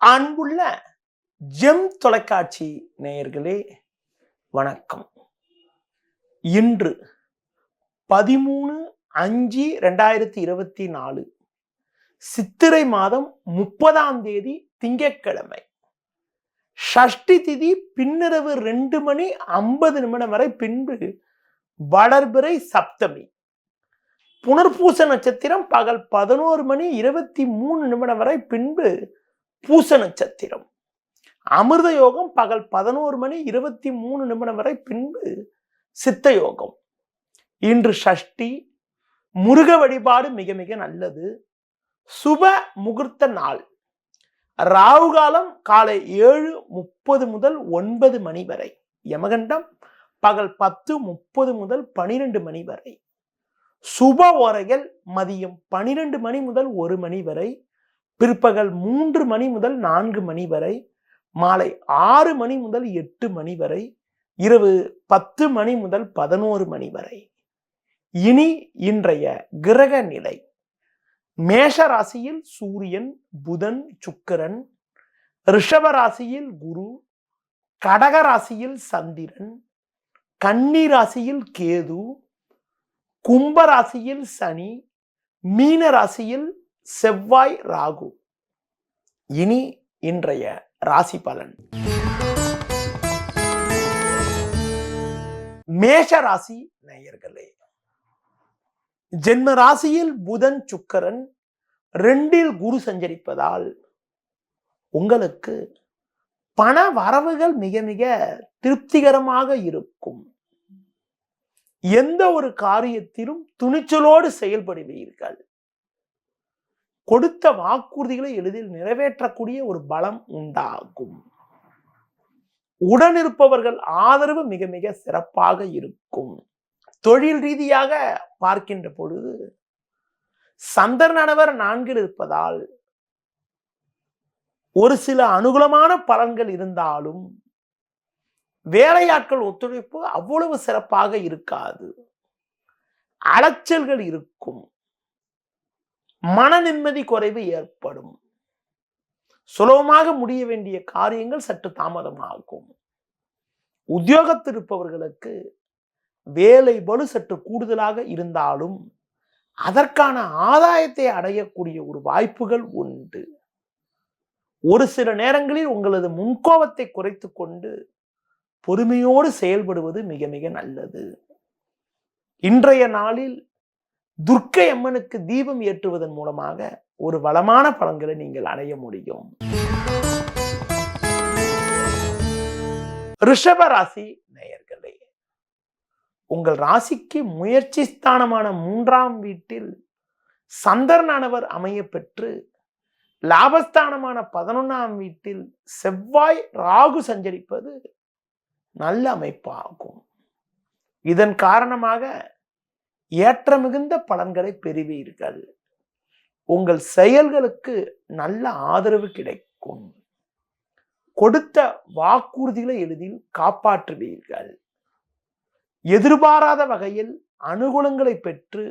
அன்புள்ள ஜெம் தொலைக்காட்சி நேயர்களே வணக்கம். இன்று 13/5/2024 சித்திரை மாதம் 30ஆம் தேதி திங்கட்கிழமை. ஷஷ்டி திதி பின்னிரவு 2:50 வரை, பின்பு வளர்பிறை சப்தமி. புனர்பூச நட்சத்திரம் பகல் 11:23 வரை, பின்பு பூச நட்சத்திரம். அமிர்த யோகம் பகல் 11:23 வரை, பின்பு சித்த யோகம். இன்று ஷஷ்டி. முருக வழிபாடு மிக மிக நல்லது. சுப முகூர்த்த நாள். ராகு காலம் காலை 7:30 முதல் 9 மணி வரை. யமகண்டம் பகல் 10:30 முதல் 12 மணி வரை. சுப ஓரைகள் மதியம் 12 மணி முதல் 1 மணி வரை, பிற்பகல் 3 மணி முதல் 4 மணி வரை, மாலை 6 மணி முதல் 8 மணி வரை, இரவு 10 மணி முதல் 11 மணி வரை. இனி இன்றைய கிரக நிலை. மேஷ ராசியில் சூரியன், புதன், சுக்கிரன். ரிஷப ராசியில் குரு. கடக ராசியில் சந்திரன். கன்னி ராசியில் கேது. கும்ப ராசியில் சனி. மீன ராசியில் செவ்வாய், ராகு. இனி இன்றைய ராசி பலன். மேஷ ராசி நேயர்களே, ஜென்ம ராசியில் புதன், சுக்கிரன், 2இல் குரு சஞ்சரிப்பதால் உங்களுக்கு பண வரவுகள் மிக மிக திருப்திகரமாக இருக்கும். எந்த ஒரு காரியத்திலும் துணிச்சலோடு செயல்படுவீர்கள். கொடுத்த வாக்குறுதிகளை எளிதில் நிறைவேற்றக்கூடிய ஒரு பலம் உண்டாகும். உடனிருப்பவர்கள் ஆதரவு மிக மிக சிறப்பாக இருக்கும். தொழில் ரீதியாக பார்க்கின்ற பொழுது சந்திரனவர் 4இல் இருப்பதால் ஒரு சில அனுகூலமான பலன்கள் இருந்தாலும் வேலையாட்கள் ஒத்துழைப்பு அவ்வளவு சிறப்பாக இருக்காது. அலைச்சல்கள் இருக்கும். மன நிம்மதி குறைவு ஏற்படும். சுலபமாக முடிய வேண்டிய காரியங்கள் சற்று தாமதமாகும். உத்தியோகத்தில் இருப்பவர்களுக்கு வேலை பளு சற்று கூடுதலாக இருந்தாலும் அதற்கான ஆதாயத்தை அடையக்கூடிய ஒரு வாய்ப்புகள் உண்டு. ஒரு சில நேரங்களில் உங்களது முன்கோபத்தை குறைத்து கொண்டு பொறுமையோடு செயல்படுவது மிக மிக நல்லது. இன்றைய நாளில் துர்க்கை அம்மனுக்கு தீபம் ஏற்றுவதன் மூலமாக ஒரு வளமான பலன்களை நீங்கள் அடைய முடியும். ரிஷப ராசி நேயர்களே, உங்கள் ராசிக்கு முயற்சி ஸ்தானமான 3ஆம் வீட்டில் சந்திரனானவர் அமைய பெற்று, லாபஸ்தானமான 11ஆம் வீட்டில் செவ்வாய், ராகு சஞ்சரிப்பது நல்ல அமைப்பாகும். இதன் காரணமாக ஏற்ற மிகுந்த பலன்களை பெறுவீர்கள். உங்கள் செயல்களுக்கு நல்ல ஆதரவு கிடைக்கும். கொடுத்த வாக்குறுதிகளை எளிதில் காப்பாற்றுவீர்கள். எதிர்பாராத வகையில் அனுகூலங்களை பெற்று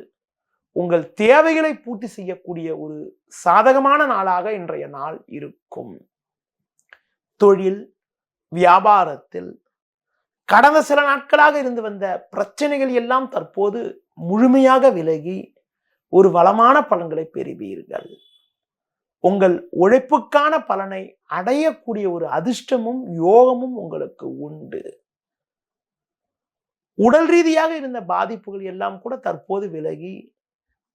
உங்கள் தேவைகளை பூர்த்தி செய்யக்கூடிய ஒரு சாதகமான நாளாக இன்றைய நாள் இருக்கும். தொழில் வியாபாரத்தில் கடந்த சில நாட்களாக இருந்து வந்த பிரச்சனைகள் எல்லாம் தற்போது முழுமையாக விலகி ஒரு வளமான பலன்களை பெறுவீர்கள். உங்கள் உழைப்புக்கான பலனை அடையக்கூடிய ஒரு அதிர்ஷ்டமும் யோகமும் உங்களுக்கு உண்டு. உடல் ரீதியாக இருந்த பாதிப்புகள் எல்லாம் கூட தற்போது விலகி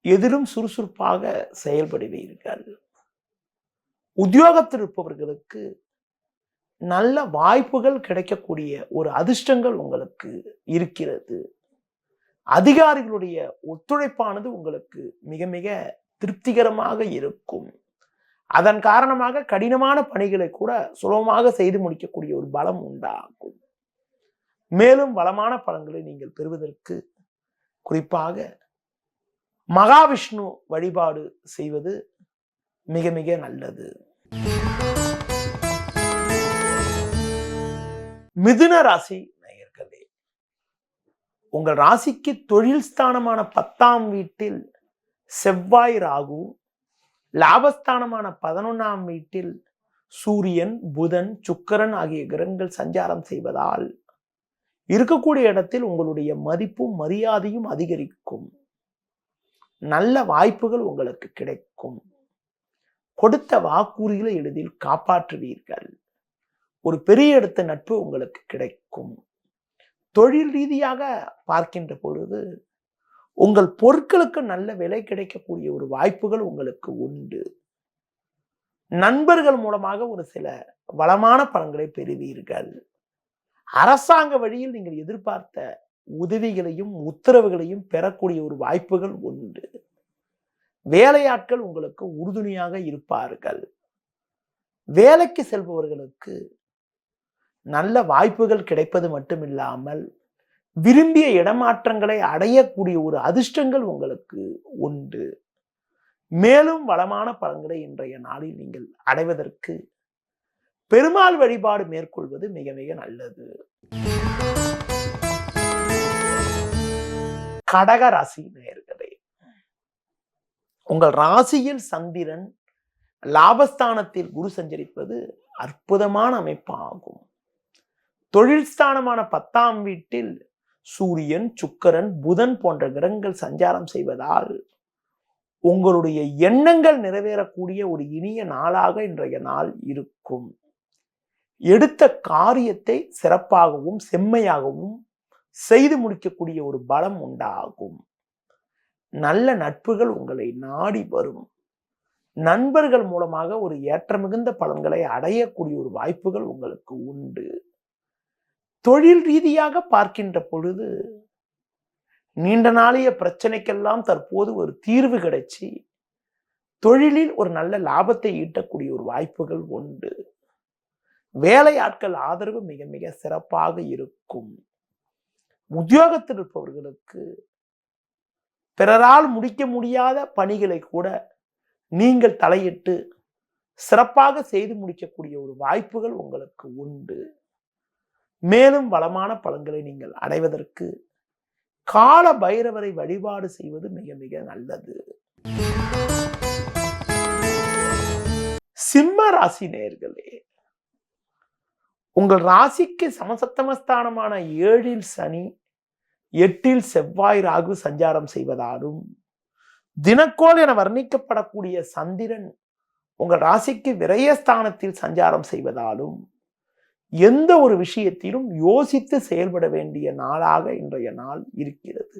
எதிலும் சுறுசுறுப்பாக செயல்படுவீர்கள். உத்தியோகத்தில் இருப்பவர்களுக்கு நல்ல வாய்ப்புகள் கிடைக்கக்கூடிய ஒரு அதிர்ஷ்டங்கள் உங்களுக்கு இருக்கிறது. அதிகாரிகளுடைய ஒத்துழைப்பானது உங்களுக்கு மிக மிக திருப்திகரமாக இருக்கும். அதன் காரணமாக கடினமான பணிகளை கூட சுலபமாக செய்து முடிக்கக்கூடிய ஒரு பலம் உண்டாகும். மேலும் வளமான பலன்களை நீங்கள் பெறுவதற்கு குறிப்பாக மகாவிஷ்ணு வழிபாடு செய்வது மிக மிக நல்லது. மிதுன ராசி நேயர்களே, உங்கள் ராசிக்கு தொழில் ஸ்தானமான 10ஆம் வீட்டில் செவ்வாய், ராகு, லாபஸ்தானமான 11ஆம் வீட்டில் சூரியன், புதன், சுக்கிரன் ஆகிய கிரகங்கள் சஞ்சாரம் செய்வதால் இருக்கக்கூடிய இடத்தில் உங்களுடைய மதிப்பும் மரியாதையும் அதிகரிக்கும். நல்ல வாய்ப்புகள் உங்களுக்கு கிடைக்கும். கொடுத்த வாக்குறுதிகளை எளிதில் காப்பாற்றுவீர்கள். ஒரு பெரிய இடத்த நட்பு உங்களுக்கு கிடைக்கும். தொழில் ரீதியாக பார்க்கின்ற பொழுது உங்கள் பொருட்களுக்கு நல்ல விலை கிடைக்கக்கூடிய ஒரு வாய்ப்புகள் உங்களுக்கு உண்டு. நண்பர்கள் மூலமாக ஒரு சில வளமான பலன்களை பெறுவீர்கள். அரசாங்க வழியில் நீங்கள் எதிர்பார்த்த உதவிகளையும் உத்தரவுகளையும் பெறக்கூடிய ஒரு வாய்ப்புகள் உண்டு. வேலையாட்கள் உங்களுக்கு உறுதுணையாக இருப்பார்கள். வேலைக்கு செல்பவர்களுக்கு நல்ல வாய்ப்புகள் கிடைப்பது மட்டுமில்லாமல் விரும்பிய இடமாற்றங்களை அடையக்கூடிய ஒரு அதிர்ஷ்டங்கள் உங்களுக்கு உண்டு. மேலும் வளமான பலன்களை இன்றைய நாளில் நீங்கள் அடைவதற்கு பெருமாள் வழிபாடு மேற்கொள்வது மிக மிக நல்லது. கடக ராசி நேயர்களே, உங்கள் ராசியில் சந்திரன், லாபஸ்தானத்தில் குரு சஞ்சரிப்பது அற்புதமான அமைப்பாகும். தொழில் ஸ்தானமான 10ஆம் வீட்டில் சூரியன், சுக்கிரன், புதன் போன்ற கிரகங்கள் சஞ்சாரம் செய்வதால் உங்களுடைய எண்ணங்கள் நிறைவேறக்கூடிய ஒரு இனிய நாளாக இன்றைய நாள் இருக்கும். எடுத்த காரியத்தை சிறப்பாகவும் செம்மையாகவும் செய்து முடிக்கக்கூடிய ஒரு பலம் உண்டாகும். நல்ல நட்புகள் உங்களை நாடி வரும். நண்பர்கள் மூலமாக ஒரு ஏற்ற மிகுந்த பலன்களை அடையக்கூடிய ஒரு வாய்ப்புகள் உங்களுக்கு உண்டு. தொழில் ரீதியாக பார்க்கின்ற பொழுது நீண்ட நாளைய பிரச்சனைக்கெல்லாம் தற்போது ஒரு தீர்வு கிடைச்சி தொழிலில் ஒரு நல்ல லாபத்தை ஈட்டக்கூடிய ஒரு வாய்ப்புகள் உண்டு. வேலையாட்கள் ஆதரவு மிக மிக சிறப்பாக இருக்கும். உத்தியோகத்தில் இருப்பவர்களுக்கு பிறரால் முடிக்க முடியாத பணிகளை கூட நீங்கள் தலையிட்டு சிறப்பாக செய்து முடிக்கக்கூடிய ஒரு வாய்ப்புகள் உங்களுக்கு உண்டு. மேலும் வளமான பலன்களை நீங்கள் அடைவதற்கு கால பைரவரை வழிபாடு செய்வது மிக மிக நல்லது. சிம்ம ராசி நேயர்களே, உங்கள் ராசிக்கு சமசப்தமஸ்தானமான 7இல் சனி, 8இல் செவ்வாய், ராகு சஞ்சாரம் செய்வதாலும் தினக்கோள் என வர்ணிக்கப்படக்கூடிய சந்திரன் உங்கள் ராசிக்கு விரயஸ்தானத்தில் சஞ்சாரம் செய்வதாலும் எந்த ஒரு விஷயத்திலும் யோசித்து செயல்பட வேண்டிய நாளாக இன்றைய நாள் இருக்கிறது.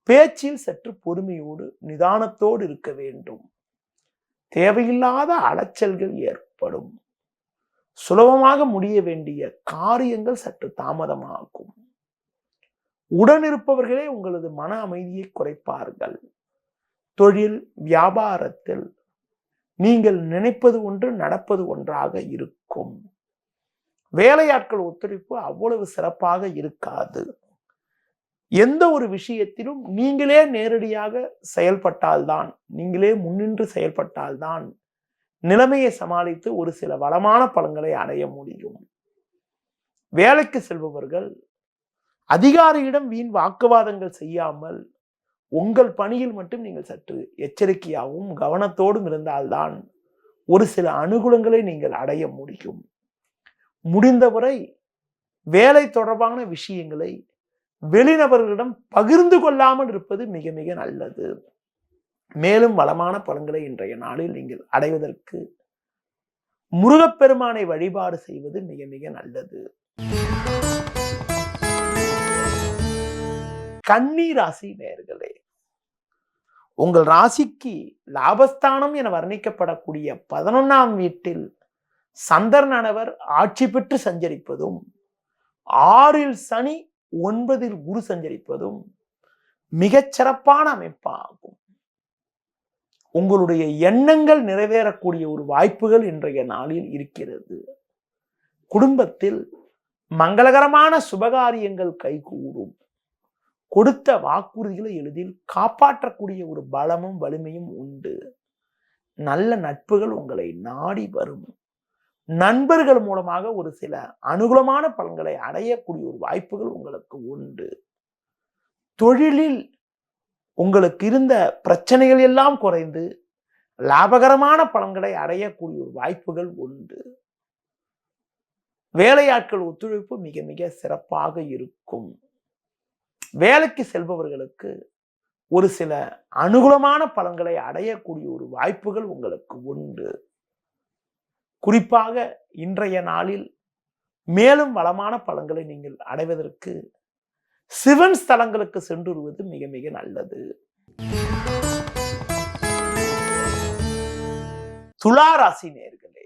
பேச்சில் சற்று பொறுமையோடு நிதானத்தோடு இருக்க வேண்டும். தேவையில்லாத அலைச்சல்கள் ஏற்படும். சுலபமாக முடிய வேண்டிய காரியங்கள் சற்று தாமதமாகும். உடனிருப்பவர்களே உங்களது மன அமைதியை குறைப்பார்கள். தொழில் வியாபாரத்தில் நீங்கள் நினைப்பது ஒன்று, நடப்பது ஒன்றாக இருக்கும். வேலையாட்கள் ஒத்துழைப்பு அவ்வளவு சிறப்பாக இருக்காது. எந்த ஒரு விஷயத்திலும் நீங்களே நேரடியாக செயல்பட்டால்தான், நீங்களே முன்னின்று செயல்பட்டால்தான் நிலைமையை சமாளித்து ஒரு சில வளமான பலன்களை அடைய முடியும். வேலைக்கு செல்பவர்கள் அதிகாரியிடம் வீண் வாக்குவாதங்கள் செய்யாமல் உங்கள் பணியில் மட்டும் நீங்கள் சற்று எச்சரிக்கையாகவும் கவனத்தோடும் இருந்தால்தான் ஒரு சில அனுகூலங்களை நீங்கள் அடைய முடியும். முடிந்தவரை வேலை தொடர்பான விஷயங்களை வெளிநபர்களிடம் பகிர்ந்து கொள்ளாமல் இருப்பது மிக மிக நல்லது. மேலும் வளமான பலன்களை இன்றைய நாளில் நீங்கள் அடைவதற்கு முருகப்பெருமானை வழிபாடு செய்வது மிக மிக நல்லது. கன்னி ராசி நேயர்களே, உங்கள் ராசிக்கு லாபஸ்தானம் என வர்ணிக்கப்படக்கூடிய 11ஆம் வீட்டில் சந்திரனானவர் ஆட்சி பெற்று சஞ்சரிப்பதும் 6இல் சனி 9இல் குரு சஞ்சரிப்பதும் மிகச் சிறப்பான அமைப்பாகும். உங்களுடைய எண்ணங்கள் நிறைவேறக்கூடிய ஒரு வாய்ப்புகள் இன்றைய நாளில் இருக்கிறது. குடும்பத்தில் மங்களகரமான சுபகாரியங்கள் கைகூடும். கொடுத்த வாக்குறுதிகளை எளிதில் காப்பாற்றக்கூடிய ஒரு பலமும் வலிமையும் உண்டு. நல்ல நட்புகள் உங்களை நாடி வரும். நண்பர்கள் மூலமாக ஒரு சில அனுகூலமான பலன்களை அடையக்கூடிய ஒரு வாய்ப்புகள் உங்களுக்கு உண்டு. தொழிலில் உங்களுக்கு இருந்த பிரச்சனைகள் எல்லாம் குறைந்து லாபகரமான பலன்களை அடையக்கூடிய ஒரு வாய்ப்புகள் உண்டு. வேலையாட்கள் ஒத்துழைப்பு மிக மிக சிறப்பாக இருக்கும். வேலைக்கு செல்பவர்களுக்கு ஒரு சில அனுகூலமான பலன்களை அடையக்கூடிய ஒரு வாய்ப்புகள் உங்களுக்கு உண்டு. குறிப்பாக இன்றைய நாளில் மேலும் வளமான பலன்களை நீங்கள் அடைவதற்கு சிவன் ஸ்தலங்களுக்கு சென்று வருவது மிக மிக நல்லது. துலா ராசி நேயர்களே,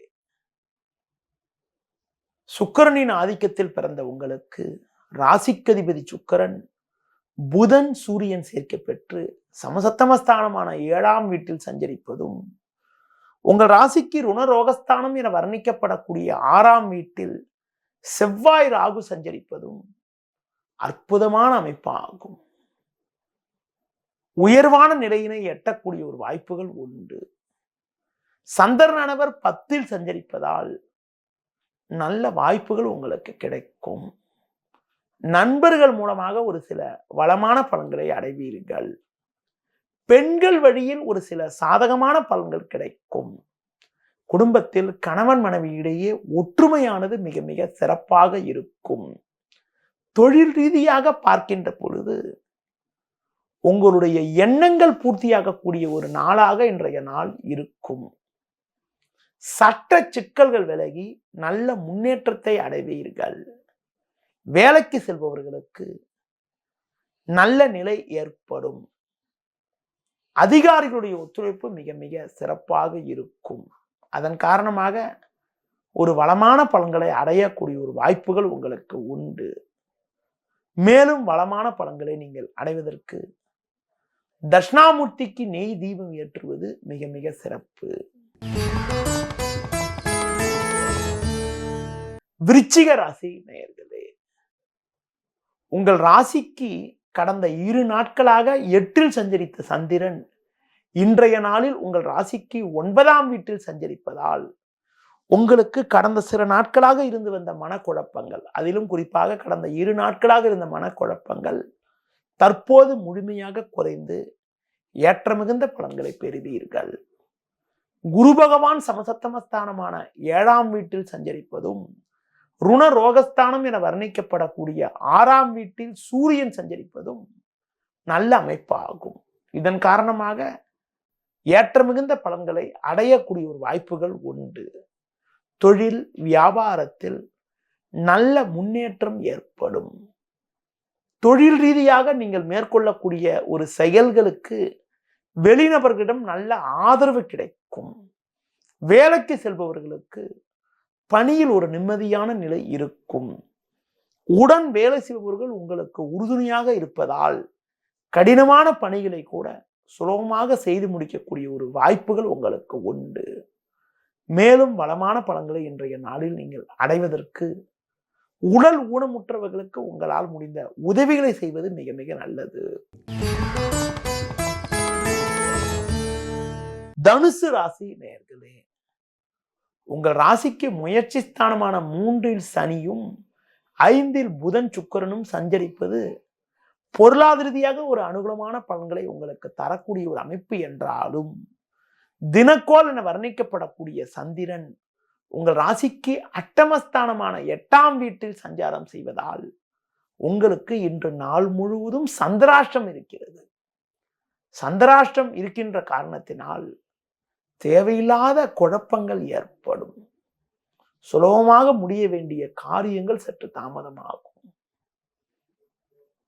சுக்கிரனின் ஆதிக்கத்தில் பிறந்த உங்களுக்கு ராசிக்கதிபதி சுக்கிரன் புதன் சூரியன் சேர்க்கை பெற்று சமசத்தமஸ்தானமான 7ஆம் வீட்டில் சஞ்சரிப்பதும், உங்கள் ராசிக்கு ருணரோகஸ்தானம் என வர்ணிக்கப்படக்கூடிய 6ஆம் வீட்டில் செவ்வாய் ராகு சஞ்சரிப்பதும் அற்புதமான அமைப்பாகும். உயர்வான நிலையினை எட்டக்கூடிய ஒரு வாய்ப்புகள் உண்டு. சந்திரனவர் 10ல் சஞ்சரிப்பதால் நல்ல வாய்ப்புகள் உங்களுக்கு கிடைக்கும். நண்பர்கள் மூலமாக ஒரு சில வளமான பலன்களை அடைவீர்கள். பெண்கள் வழியில் ஒரு சில சாதகமான பலன்கள் கிடைக்கும். குடும்பத்தில் கணவன் மனைவி இடையே ஒற்றுமையானது மிக மிக சிறப்பாக இருக்கும். தொழில் ரீதியாக பார்க்கின்ற பொழுது உங்களுடைய எண்ணங்கள் பூர்த்தியாகக்கூடிய ஒரு நாளாக இன்றைய நாள் இருக்கும். சட்ட சிக்கல்கள் விலகி நல்ல முன்னேற்றத்தை அடைவீர்கள். வேலைக்கு செல்பவர்களுக்கு நல்ல நிலை ஏற்படும். அதிகாரிகளுடைய ஒத்துழைப்பு மிக மிக சிறப்பாக இருக்கும். அதன் காரணமாக ஒரு வளமான பலன்களை அடையக்கூடிய ஒரு வாய்ப்புகள் உங்களுக்கு உண்டு. மேலும் வளமான பலன்களை நீங்கள் அடைவதற்கு தட்சிணாமூர்த்திக்கு நெய் தீபம் ஏற்றுவது மிக மிக சிறப்பு. விருச்சிக ராசி நேயர்களே, உங்கள் ராசிக்கு கடந்த 2 நாட்களாக 8ல் சஞ்சரித்த சந்திரன் இன்றைய நாளில் உங்கள் ராசிக்கு 9ஆம் வீட்டில் சஞ்சரிப்பதால் உங்களுக்கு கடந்த சில நாட்களாக இருந்து வந்த மனக்குழப்பங்கள், அதிலும் குறிப்பாக கடந்த 2 நாட்களாக இருந்த மனக்குழப்பங்கள் தற்போது முழுமையாக குறைந்து ஏற்ற மிகுந்த பலன்களை பெறுவீர்கள். குரு பகவான் சமசத்தமஸ்தானமான 7ஆம் வீட்டில் சஞ்சரிப்பதும், ருண ரோகஸ்தானம் என வர்ணிக்கப்படக்கூடிய 6ஆம் வீட்டில் சூரியன் சஞ்சரிப்பதும் நல்ல அமைப்பாகும். இதன் காரணமாக ஏற்ற மிகுந்த பலன்களை அடையக்கூடிய ஒரு வாய்ப்புகள் உண்டு. தொழில் வியாபாரத்தில் நல்ல முன்னேற்றம் ஏற்படும். தொழில் ரீதியாக நீங்கள் மேற்கொள்ளக்கூடிய ஒரு செயல்களுக்கு வெளிநபர்களிடம் நல்ல ஆதரவு கிடைக்கும். வேலைக்கு செல்பவர்களுக்கு பணியில் ஒரு நிம்மதியான நிலை இருக்கும். உடன் வேலை செய்பவர்கள் உங்களுக்கு உறுதுணையாக இருப்பதால் கடினமான பணிகளை கூட சுலபமாக செய்து முடிக்கக்கூடிய ஒரு வாய்ப்புகள் உங்களுக்கு உண்டு. மேலும் வளமான பலன்களை இன்றைய நாளில் நீங்கள் அடைவதற்கு உடல் ஊனமுற்றவர்களுக்கு உங்களால் முடிந்த உதவிகளை செய்வது மிக மிக நல்லது. தனுசு ராசி நேயர்களே, உங்கள் ராசிக்கு முயற்சி ஸ்தானமான 3ல் சனியும் 5ல் புதன் சுக்கிரனும் சஞ்சரிப்பது பொருளாதார ரீதியாக ஒரு அனுகூலமான பலன்களை உங்களுக்கு தரக்கூடிய ஒரு அமைப்பு என்றாலும், தினக்கோள் என வர்ணிக்கப்படக்கூடிய சந்திரன் உங்கள் ராசிக்கு அட்டமஸ்தானமான 8ஆம் வீட்டில் சஞ்சாரம் செய்வதால் உங்களுக்கு இன்று நாள் முழுவதும் சந்திராஷ்டம் இருக்கிறது. சந்திராஷ்டம் இருக்கின்ற காரணத்தினால் தேவையில்லாத குழப்பங்கள் ஏற்படும். சுலபமாக முடிய வேண்டிய காரியங்கள் சற்று தாமதமாகும்.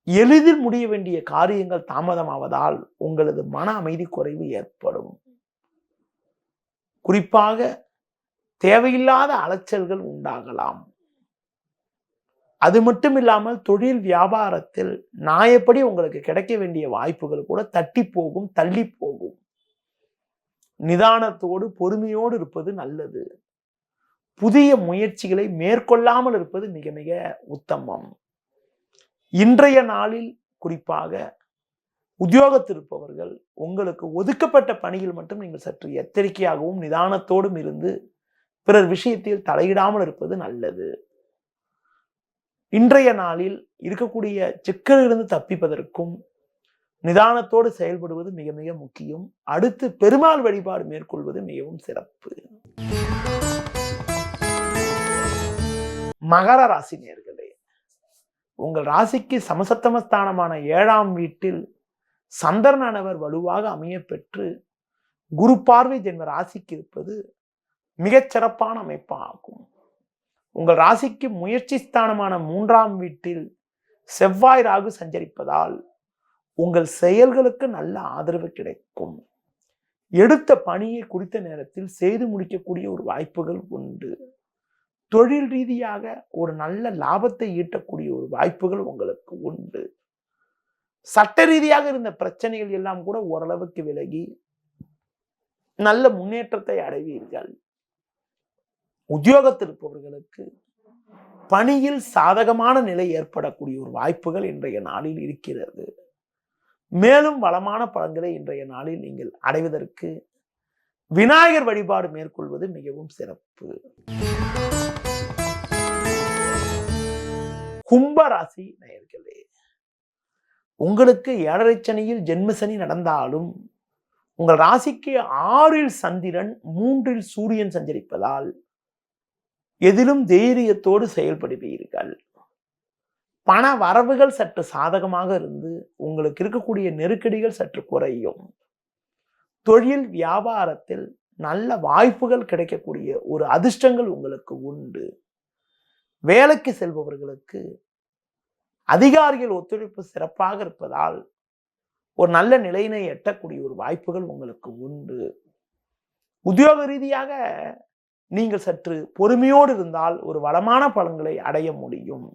எளிதில் முடிய வேண்டிய காரியங்கள் தாமதமாவதால் உங்களது மன அமைதி குறைவு ஏற்படும். குறிப்பாக தேவையில்லாத அலைச்சல்கள் உண்டாகலாம். அது மட்டும் இல்லாமல் தொழில் வியாபாரத்தில் நியாயப்படி உங்களுக்கு கிடைக்க வேண்டிய வாய்ப்புகள் கூட தட்டி போகும், தள்ளி போகும். நிதானத்தோடு பொறுமையோடு இருப்பது நல்லது. புதிய முயற்சிகளை மேற்கொள்ளாமல் இருப்பது மிக மிக உத்தமம். இன்றைய நாளில் குறிப்பாக உத்தியோகத்தில் இருப்பவர்கள் உங்களுக்கு ஒதுக்கப்பட்ட பணியில் மட்டும் நீங்கள் சற்று எச்சரிக்கையாகவும் நிதானத்தோடும் இருந்து பிறர் விஷயத்தில் தலையிடாமல் இருப்பது நல்லது. இன்றைய நாளில் இருக்கக்கூடிய சிக்கலிலிருந்து தப்பிப்பதற்கும் நிதானத்தோடு செயல்படுவது மிக மிக முக்கியம். அடுத்து பெருமாள் வழிபாடு மேற்கொள்வது மிகவும் சிறப்பு. மகர ராசி நேயர்களே, உங்கள் ராசிக்கு சமசப்தமஸ்தானமான 7ஆம் வீட்டில் சந்திரனானவர் வலுவாக அமைய பெற்று குரு பார்வை ஜென்ம ராசிக்கு இருப்பது மிகச் சிறப்பான அமைப்பாகும். உங்கள் ராசிக்கு முயற்சி ஸ்தானமான 3ஆம் வீட்டில் செவ்வாய் ராகு சஞ்சரிப்பதால் உங்கள் செயல்களுக்கு நல்ல ஆதரவு கிடைக்கும். எடுத்த பணியை குறித்த நேரத்தில் செய்து முடிக்கக்கூடிய ஒரு வாய்ப்புகள் உண்டு. தொழில் ரீதியாக ஒரு நல்ல லாபத்தை ஈட்டக்கூடிய ஒரு வாய்ப்புகள் உங்களுக்கு உண்டு. சட்ட ரீதியாக இருந்த பிரச்சனைகள் எல்லாம் கூட ஓரளவுக்கு விலகி நல்ல முன்னேற்றத்தை அடைவீர்கள். உத்தியோகத்தில் இருப்பவர்களுக்கு பணியில் சாதகமான நிலை ஏற்படக்கூடிய ஒரு வாய்ப்புகள் இன்றைய நாளில் இருக்கிறது. மேலும் வளமான பலன்களை இன்றைய நாளில் நீங்கள் அடைவதற்கு விநாயகர் வழிபாடு மேற்கொள்வது மிகவும் சிறப்பு. கும்பராசி நேயர்களே, உங்களுக்கு 7.5 சனியில் ஜென்மசனி நடந்தாலும் உங்கள் ராசிக்கு 6இல் சந்திரன் 3இல் சூரியன் சஞ்சரிப்பதால் எதிலும் தைரியத்தோடு செயல்படுவீர்கள். பண வரவுகள் சற்று சாதகமாக இருந்து உங்களுக்கு இருக்கக்கூடிய நெருக்கடிகள் சற்று குறையும். தொழில் வியாபாரத்தில் நல்ல வாய்ப்புகள் கிடைக்கக்கூடிய ஒரு அதிர்ஷ்டங்கள் உங்களுக்கு உண்டு. வேலைக்கு செல்பவர்களுக்கு அதிகாரிகள் ஒத்துழைப்பு சிறப்பாக இருப்பதால் ஒரு நல்ல நிலையினை எட்டக்கூடிய ஒரு வாய்ப்புகள் உங்களுக்கு உண்டு. உத்தியோக ரீதியாக நீங்கள் சற்று பொறுமையோடு இருந்தால் ஒரு வளமான பலன்களை அடைய முடியும்.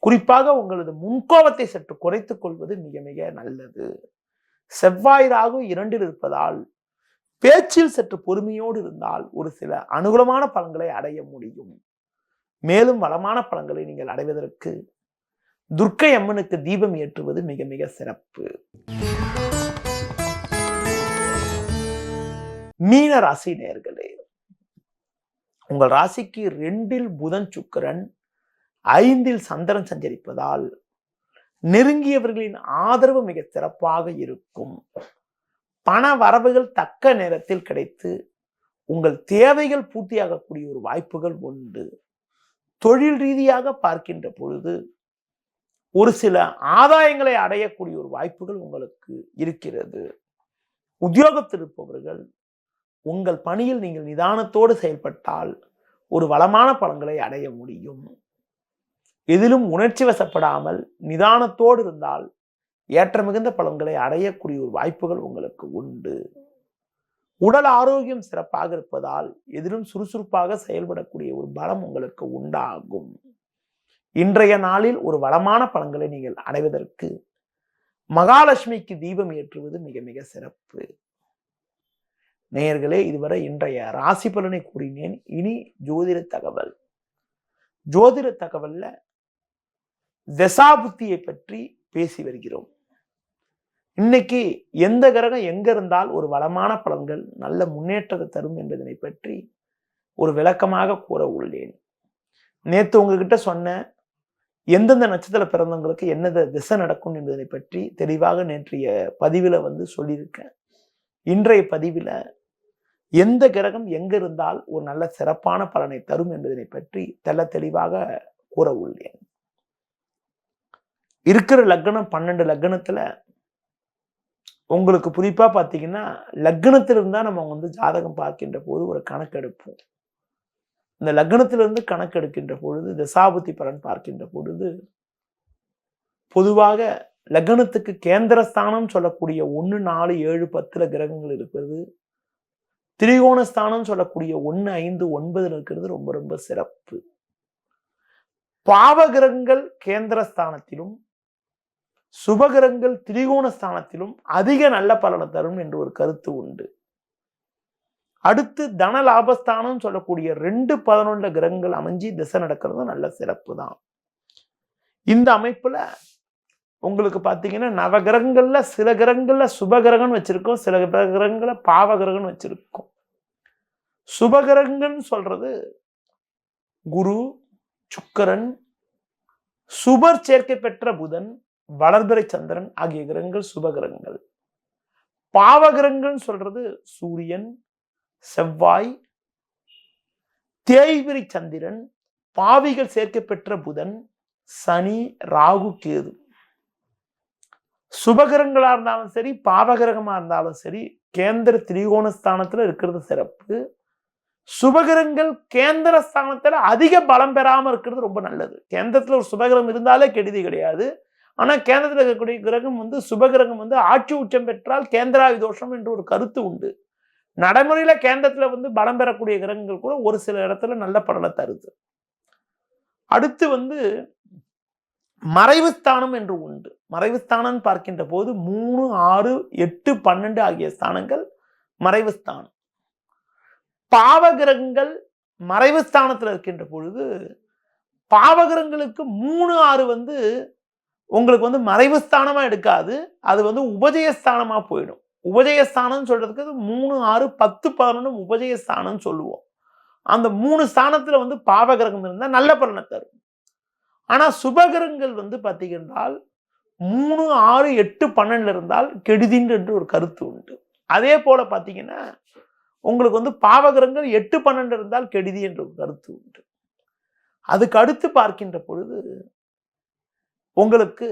குறிப்பாக உங்களது முன்கோபத்தை சற்று குறைத்துக் கொள்வது மிக மிக நல்லது. செவ்வாய் ராகு 2இல் இருப்பதால் பேச்சில் சற்று பொறுமையோடு இருந்தால் ஒரு சில அனுகூலமான பலன்களை அடைய முடியும். மேலும் வளமான பலன்களை நீங்கள் அடைவதற்கு துர்க்கை அம்மனுக்கு தீபம் ஏற்றுவது மிக மிக சிறப்பு. மீன ராசி நேயர்களே, உங்கள் ராசிக்கு 2இல் புதன் சுக்கிரன் 5இல் சந்திரன் சஞ்சரிப்பதால் நெருங்கியவர்களின் ஆதரவு மிக சிறப்பாக இருக்கும். பண வரவுகள் தக்க நேரத்தில் கிடைத்து உங்கள் தேவைகள் பூர்த்தியாகக்கூடிய ஒரு வாய்ப்புகள் உண்டு. தொழில் ரீதியாக பார்க்கின்ற பொழுது ஒரு சில ஆதாயங்களை அடையக்கூடிய ஒரு வாய்ப்புகள் உங்களுக்கு இருக்கிறது. உத்தியோகத்தில் இருப்பவர்கள் உங்கள் பணியில் நீங்கள் நிதானத்தோடு செயல்பட்டால் ஒரு வளமான பலன்களை அடைய முடியும். எதிலும் உணர்ச்சி வசப்படாமல் நிதானத்தோடு இருந்தால் ஏற்ற மிகுந்த பலன்களை அடையக்கூடிய ஒரு வாய்ப்புகள் உங்களுக்கு உண்டு. உடல் ஆரோக்கியம் சிறப்பாக இருப்பதால் எதிலும் சுறுசுறுப்பாக செயல்படக்கூடிய ஒரு பலம் உங்களுக்கு உண்டாகும். இன்றைய நாளில் ஒரு வளமான பலன்களை நீங்கள் அடைவதற்கு மகாலட்சுமிக்கு தீபம் ஏற்றுவது மிக மிக சிறப்பு. நேயர்களே, இதுவரை இன்றைய ராசி பலனை கூறினேன். இனி ஜோதிட தகவல். ஜோதிட தகவல்ல தசாபுத்தியை பற்றி பேசி வருகிறோம். இன்னைக்கு எந்த கிரகம் எங்க இருந்தால் ஒரு வளமான பலன்கள் நல்ல முன்னேற்றத்தை தரும் என்பதனை பற்றி ஒரு விளக்கமாக கூற உள்ளேன். நேற்று உங்ககிட்ட சொன்ன எந்தெந்த நட்சத்திர பிறந்தவங்களுக்கு என்ன திசை நடக்கும் என்பதனை பற்றி தெளிவாக நேற்றைய பதிவில் சொல்லியிருக்கேன். இன்றைய பதிவில் எந்த கிரகம் எங்க இருந்தால் ஒரு நல்ல சிறப்பான பலனை தரும் என்பதனை பற்றி தெளிவாக கூற உள்ளேன். இருக்கிற லக்னம் 12 லக்னத்துல உங்களுக்கு குறிப்பா பார்த்தீங்கன்னா லக்னத்திலிருந்தா நம்ம ஜாதகம் பார்க்கின்ற போது ஒரு கணக்கெடுப்போம். இந்த லக்னத்திலிருந்து கணக்கெடுக்கின்ற பொழுது தசாபுத்தி பலன் பார்க்கின்ற பொழுது பொதுவாக லக்னத்துக்கு கேந்திரஸ்தானம் சொல்லக்கூடிய 1, 4, 7, 10 கிரகங்கள் இருக்கிறது. திரிகோணஸ்தானம் சொல்லக்கூடிய 1, 5, 9 இருக்கிறது ரொம்ப ரொம்ப சிறப்பு. பாவகிரகங்கள் கேந்திரஸ்தானத்திலும் சுபகிரகங்கள் திரிகோணஸ்தானத்திலும் அதிக நல்ல பலனை தரும் என்று ஒரு கருத்து உண்டு. அடுத்து தன லாபஸ்தானம் சொல்லக்கூடிய 2, 11 கிரகங்கள் அமைஞ்சி திசை நடக்கிறது நல்ல சிறப்பு தான். இந்த அமைப்புல உங்களுக்கு பார்த்தீங்கன்னா நவகிரகங்கள்ல சில கிரகங்கள்ல சுபகிரகம்னு வச்சிருக்கோம், சில கிரகங்கள்ல பாவகிரகம்னு வச்சிருக்கோம். சுபகிரகங்கள்னு சொல்றது குரு, சுக்கிரன், சுபர் சேர்க்கை பெற்ற புதன், வளர்பிறை சந்திரன் ஆகிய கிரகங்கள் சுப கிரகங்கள். பாவகிரகங்கள் சொல்றது சூரியன், செவ்வாய், தேய்பிறை சந்திரன், பாவிகள் சேர்க்கை பெற்ற புதன், சனி, ராகு, கேது. சுபகிரகங்களா இருந்தாலும் சரி, பாவகிரகமா இருந்தாலும் சரி, கேந்திர திரிகோண ஸ்தானத்துல இருக்கிறது சிறப்பு. சுபகிரகங்கள் கேந்திர ஸ்தானத்துல அதிக பலம் பெறாம இருக்கிறது ரொம்ப நல்லது. கேந்திரத்துல ஒரு சுபகிரகம் இருந்தாலே கெடுதி கிடையாது. ஆனா கேந்திரத்தில் இருக்கக்கூடிய கிரகம் சுபகிரகம் ஆட்சி உச்சம் பெற்றால் கேந்திராவி தோஷம் என்று ஒரு கருத்து உண்டு. நடைமுறையில கேந்திரத்துல பலம் பெறக்கூடிய கிரகங்கள் கூட ஒரு சில இடத்துல நல்ல பலனை தருது. அடுத்து மறைவு ஸ்தானம் என்று உண்டு. மறைவு ஸ்தானம் பார்க்கின்ற போது 3, 6, 8, 12 ஆகிய ஸ்தானங்கள் மறைவு ஸ்தானம். பாவகிரகங்கள் மறைவு ஸ்தானத்தில் இருக்கின்ற பொழுது பாவகிரகங்களுக்கு 3, 6 உங்களுக்கு மறைவு ஸ்தானமா எடுக்காது. அது உபஜயஸ்தானமா போயிடும். உபஜயஸ்தானம் சொல்றதுக்கு 3, 6, 10, 11 உபஜயஸ்தானம் சொல்லுவோம். அந்த 3 ஸ்தானத்துல பாவகிரகம் இருந்தா நல்ல பலனை தரும். ஆனா சுபகிரகங்கள் பார்த்தீங்கன்னா 3, 6, 8, 12 இருந்தால் கெடுதின் என்று ஒரு கருத்து உண்டு. அதே போல பார்த்தீங்கன்னா உங்களுக்கு பாவகிரகங்கள் 8, 12 இருந்தால் கெடுதி என்ற ஒரு கருத்து உண்டு. அதுக்கு அடுத்து பார்க்கின்ற பொழுது உங்களுக்கு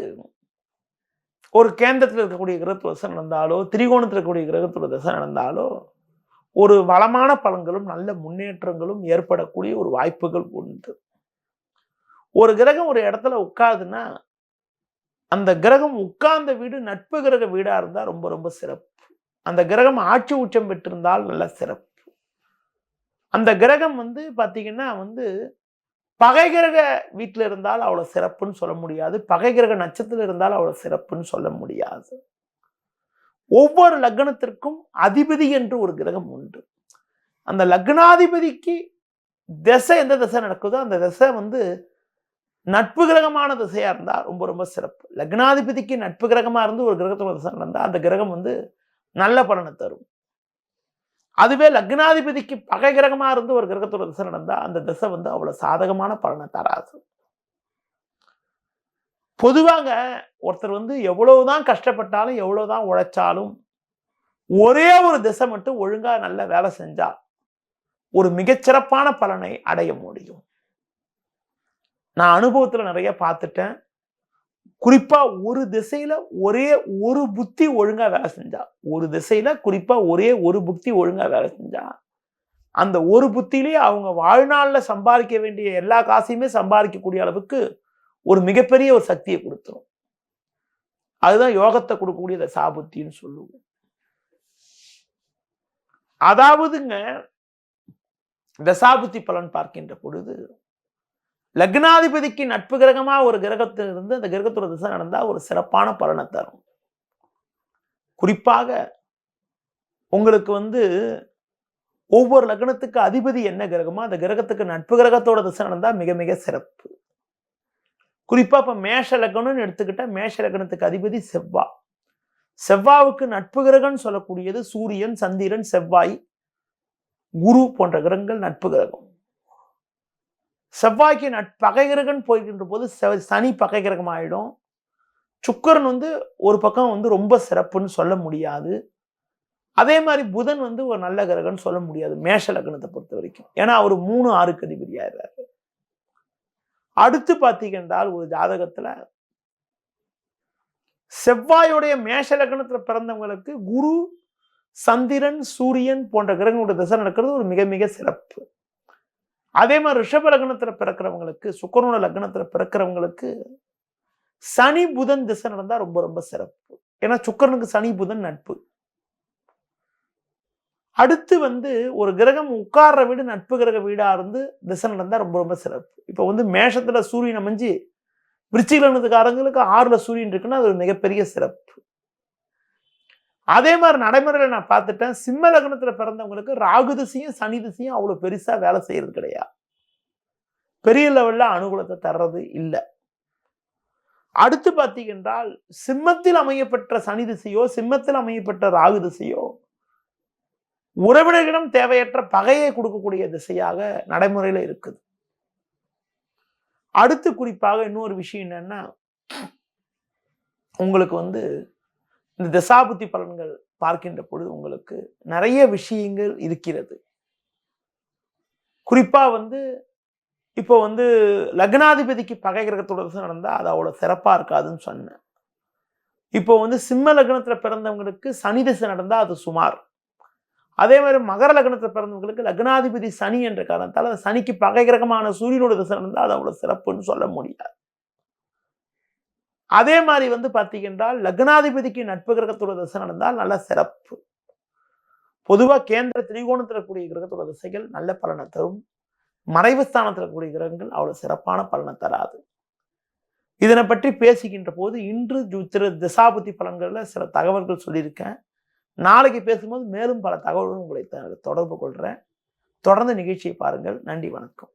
ஒரு கேந்திரத்தில் இருக்கக்கூடிய கிரகத்துவ தசை நடந்தாலோ, திரிகோணத்தில் இருக்கக்கூடிய கிரகத்துவ தசை நடந்தாலோ ஒரு வளமான பலன்களும் நல்ல முன்னேற்றங்களும் ஏற்படக்கூடிய ஒரு வாய்ப்புகள் உண்டு. ஒரு கிரகம் ஒரு இடத்துல உட்காருதுன்னா அந்த கிரகம் உட்கார்ந்த வீடு நட்பு கிரக வீடா இருந்தா ரொம்ப ரொம்ப சிறப்பு. அந்த கிரகம் ஆட்சி உச்சம் பெற்றிருந்தால் நல்ல சிறப்பு. அந்த கிரகம் பாத்தீங்கன்னா பகை கிரக வீட்டில் இருந்தால் அவ்வளவு சிறப்புன்னு சொல்ல முடியாது. பகை கிரக நட்சத்திரம் இருந்தால் அவ்வளவு சிறப்புன்னு சொல்ல முடியாது. ஒவ்வொரு லக்னத்திற்கும் அதிபதி என்று ஒரு கிரகம் உண்டு. அந்த லக்னாதிபதிக்கு திசை எந்த திசை நடக்குதோ அந்த திசை நட்பு கிரகமான திசையா இருந்தா ரொம்ப ரொம்ப சிறப்பு. லக்னாதிபதிக்கு நட்பு கிரகமா இருந்து ஒரு கிரகத்தோட திசை நடந்தா அந்த கிரகம் நல்ல பலனை தரும். அதுவே லக்னாதிபதிக்கு பகை கிரகமா இருந்து ஒரு கிரகத்தோட திசை நடந்தா அந்த திசை அவ்வளவு சாதகமான பலனை தராது. பொதுவாக ஒருத்தர் எவ்வளவுதான் கஷ்டப்பட்டாலும் எவ்வளவுதான் உழைச்சாலும் ஒரே ஒரு திசை மட்டும் ஒழுங்கா நல்ல வேலை செஞ்சா ஒரு மிகச்சிறப்பான பலனை அடைய முடியும். நான் அனுபவத்துல நிறைய பார்த்துட்டேன். குறிப்பா ஒரு திசையில ஒரே ஒரு புத்தி ஒழுங்கா வேலை செஞ்சா, ஒரு திசையில குறிப்பா ஒரே ஒரு புத்தி ஒழுங்கா வேலை செஞ்சா அந்த ஒரு புத்தியிலேயே அவங்க வாழ்நாள்ல சம்பாதிக்க வேண்டிய எல்லா காசையுமே சம்பாதிக்கக்கூடிய அளவுக்கு ஒரு மிகப்பெரிய ஒரு சக்தியை கொடுத்துரும். அதுதான் யோகத்தை கொடுக்கக்கூடிய தசாபுத்தின்னு சொல்லுவோம். அதாவதுங்க தசாபுத்தி பலன் பார்க்கின்ற பொழுது லக்னாதிபதிக்கு நட்பு கிரகமா ஒரு கிரகத்தில் இருந்து அந்த கிரகத்தோட திசை நடந்தா ஒரு சிறப்பான பலனை தரும். குறிப்பாக உங்களுக்கு ஒவ்வொரு லக்னத்துக்கு அதிபதி என்ன கிரகமோ அந்த கிரகத்துக்கு நட்பு கிரகத்தோட திசை நடந்தா மிக மிக சிறப்பு. குறிப்பா இப்ப மேஷ லக்னம்னு எடுத்துக்கிட்டா மேஷ லக்னத்துக்கு அதிபதி செவ்வாய். செவ்வாவுக்கு நட்பு கிரகம்னு சொல்லக்கூடியது சூரியன், சந்திரன், செவ்வாய், குரு போன்ற கிரகங்கள் நட்பு கிரகம். செவ்வாய்க்கு பகை கிரகம் போய்கின்ற போது சனி பகை கிரகம் ஆயிடும். சுக்கிரன் ஒரு பக்கம் ரொம்ப சிறப்புன்னு சொல்ல முடியாது. அதே மாதிரி புதன் ஒரு நல்ல கிரகம்னு சொல்ல முடியாது மேஷ லக்னத்தை பொறுத்த வரைக்கும். ஏன்னா அவர் 3, 6க்கு அதிபதி ஆயிடுறாரு. அடுத்து பார்த்தீங்கன்னா ஒரு ஜாதகத்துல செவ்வாயுடைய மேஷ லக்னத்துல பிறந்தவங்களுக்கு குரு, சந்திரன், சூரியன் போன்ற கிரகங்களுடைய திசை நடக்கிறது ஒரு மிக மிக சிறப்பு. அதே மாதிரி ரிஷப லக்னத்துல பிறக்கிறவங்களுக்கு, சுக்கிரனோட லக்னத்துல பிறக்கிறவங்களுக்கு சனி புதன் திசை நடந்தா ரொம்ப ரொம்ப சிறப்பு. ஏன்னா சுக்கிரனுக்கு சனி புதன் நட்பு. அடுத்து ஒரு கிரகம் உட்கார்ற வீடு நட்பு கிரக வீடா இருந்து திசை நடந்தா ரொம்ப ரொம்ப சிறப்பு. இப்ப மேஷத்துல சூரியன் அமைஞ்சு விருச்சிக லக்னத்துக்காரங்களுக்கு 6ல சூரியன் இருக்குன்னா அது ஒரு மிகப்பெரிய சிறப்பு. அதே மாதிரி நடைமுறையில நான் பார்த்துட்டேன். சிம்ம லக்னத்துல பிறந்தவங்களுக்கு ராகு திசையும் சனி திசையும் அவ்வளவு பெருசா வேலை செய்யறது கிடையாது. பெரிய லெவல்ல அனுகூலத்தை தர்றது இல்லை. அடுத்து பார்த்தீங்கன்றால் சிம்மத்தில் அமையப்பட்ட சனி திசையோ சிம்மத்தில் அமையப்பட்ட ராகு திசையோ உறவினர்களிடம் தேவையற்ற பகையை கொடுக்கக்கூடிய திசையாக நடைமுறையில இருக்குது. அடுத்து குறிப்பாக இன்னொரு விஷயம் என்னன்னா உங்களுக்கு வந்து இந்த தசாபுத்தி பலன்கள் பார்க்கின்ற பொழுது உங்களுக்கு நிறைய விஷயங்கள் இருக்கிறது. குறிப்பா வந்து இப்போ வந்து லக்னாதிபதிக்கு பகை கிரகத்தோட தசை நடந்தா அது அவ்வளவு சிறப்பா இருக்காதுன்னு சொன்னேன். இப்போ வந்து சிம்ம லக்னத்துல பிறந்தவங்களுக்கு சனி தசை நடந்தா அது சுமார். அதே மாதிரி மகர லக்னத்துல பிறந்தவங்களுக்கு லக்னாதிபதி சனி என்ற காரணத்தால் அந்த சனிக்கு பகை கிரகமான சூரியனோட தசை நடந்தா அது அவ்வளவு சிறப்புன்னு சொல்ல முடியாது. அதே மாதிரி வந்து பார்த்தீங்கன்னா லக்னாதிபதிக்கு நட்பு கிரகத்தோட தசை நடந்தால் நல்ல சிறப்பு. பொதுவா கேந்திர திரிகோணத்தில் இருக்கக்கூடிய கிரகத்தோட திசைகள் நல்ல பலனை தரும். மறைவு ஸ்தானத்தில் இருக்கக்கூடிய கிரகங்கள் அவ்வளவு சிறப்பான பலனை தராது. இதனை பற்றி பேசுகின்ற போது இன்று திசாபுத்தி பலன்கள்ல சில தகவல்கள் சொல்லியிருக்கேன். நாளைக்கு பேசும்போது மேலும் பல தகவல்கள் உங்களை தொடர்பு கொள்றேன். தொடர்ந்து நிகழ்ச்சியை பாருங்கள். நன்றி, வணக்கம்.